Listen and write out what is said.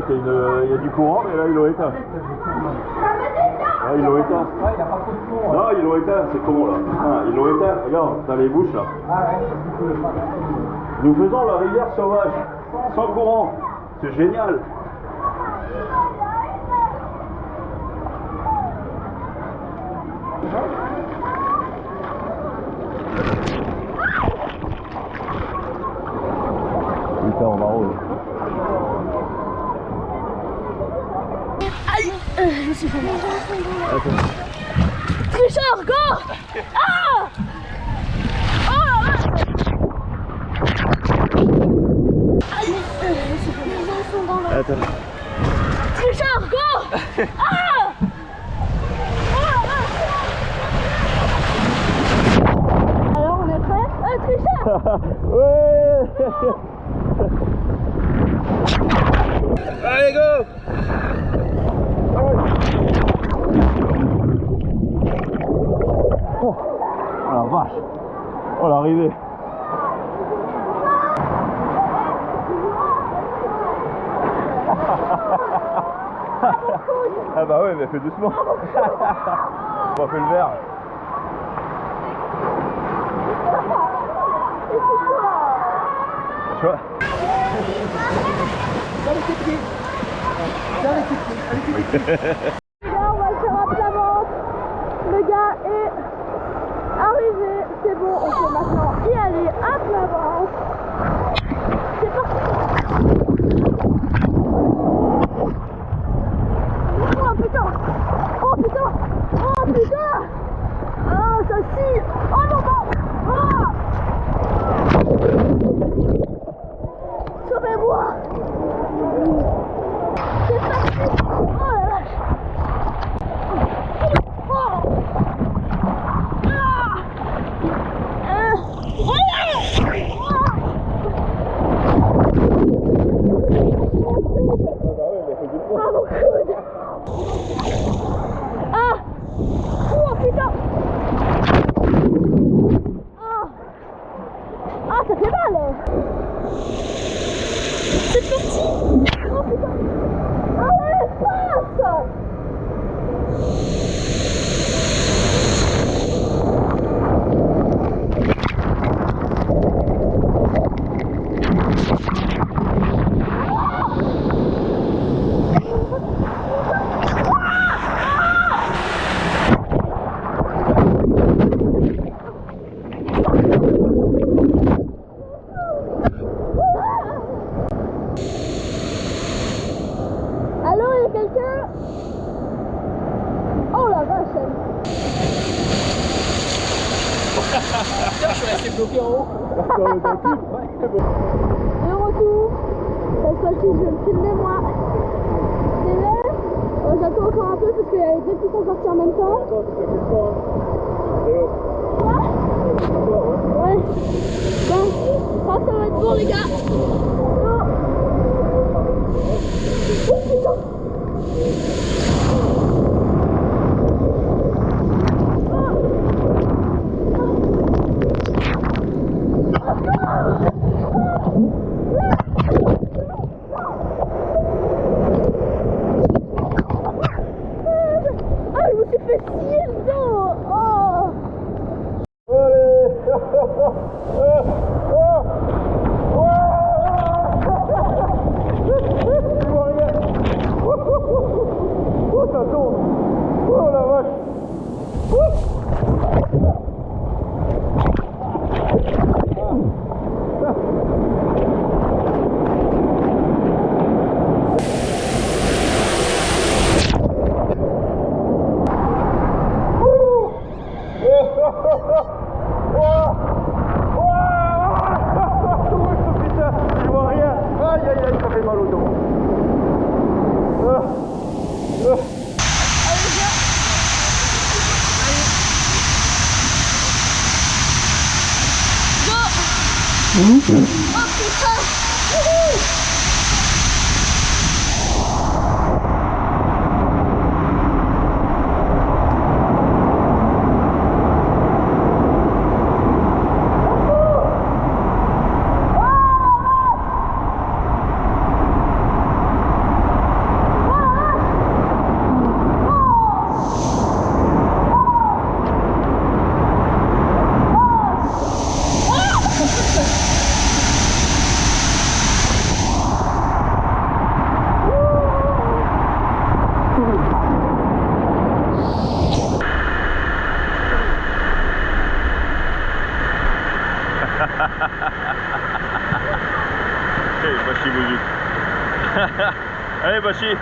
fait, il y a du courant, mais là, ils l'ont éteint. Ah, ils l'ont éteint. Ouais, il n'y a pas trop de courant. Non, ils l'ont éteint, c'est con là. Ah, ils l'ont éteint, regarde, dans les bouches là. Ah ouais, c'est cool. Nous faisons la rivière sauvage, sans courant. C'est génial. Putain, on m'arrose. Aïe, je me suis fait mal. Tricheur, go! Ah! Oh la vache! Aïe, je me suis fait mal. Attends. Tricheur, go! Ah! Oh la vache! Alors on est prêt? Tricheur! Ouais. Allez, go! Oh la vache! Oh l'arrivée! Ah bah ouais, mais fais doucement! On va faire le verre! Tu vois? Là, on va le faire à plat ventre. Le gars est arrivé. C'est bon, on peut maintenant y aller à plat ventre. C'est parti. Oh putain. Oh putain. Oh putain. Oh, ça scie. Oh non, non. Oh. Sauvez-moi. C'est parti. Oh la vache. Ah! Oh putain! Ah! Ah, ça fait mal! C'est parti! Oh putain! Allez, passe! Allô, il y a quelqu'un? Oh la vache! Je suis resté bloqué en haut. De retour. Cette fois-ci, je vais me filmer moi. C'est vrai? J'attends encore un peu parce qu'il y a les deux qui sont sortis en même temps. Quoi? Ouais. Bon, je pense que ça va être bon les gars. Oh. Oh putain. Ah, je me suis fait scier dedans. Oh. Oh, ça tombe! Oh la vache! Je vois rien! Aïe aïe aïe, ça fait mal au dos! Oh putain. Wouhou. Allez, Bachi Bouzouk. Allez, Bachi.